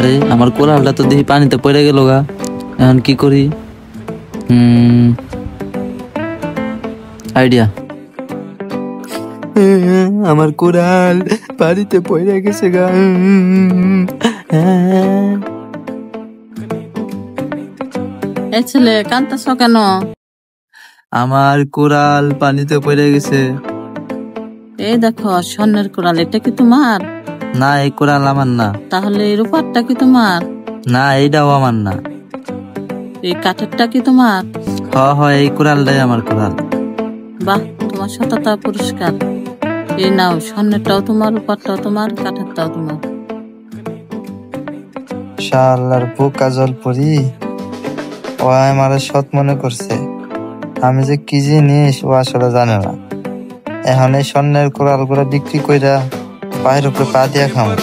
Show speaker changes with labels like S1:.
S1: আরে আমার কোরালটা তো দেখি পানিতে পড়ে গেল গা, এখন কি করি? আইডিয়া, আমার কোরাল পানিতে পড়ে গেছে গা।
S2: এই ছেলে কাঁদতেছ কেন?
S1: আমার কোরাল পানিতে পড়ে গেছে।
S2: এই দেখো স্বর্ণের কোরাল, এটা কি তোমার?
S1: না, এই কোরাল আমার না।
S2: তাহলে এই রূপারটা কি তোমার?
S1: না, এইটাও আমার না।
S2: এই কাঠেরটা কি তোমার?
S1: এই কোরালটাই আমার কোরাল।
S2: বাহ, তোমার সততা পুরস্কার। এই নাও, স্বর্ণেরটাও তোমার, রূপারটাও তোমার, কাঠেরটাও তোমার।
S3: শালার বোকা জলপরি, ও আমারে সৎ মনে করছে। আমি যে কি জিনিস ও আসলে জানে না। এখন এই স্বর্ণের কোরাল গুলা বিক্রি কইরা পায়ের উপরে পা দিয়া খামো।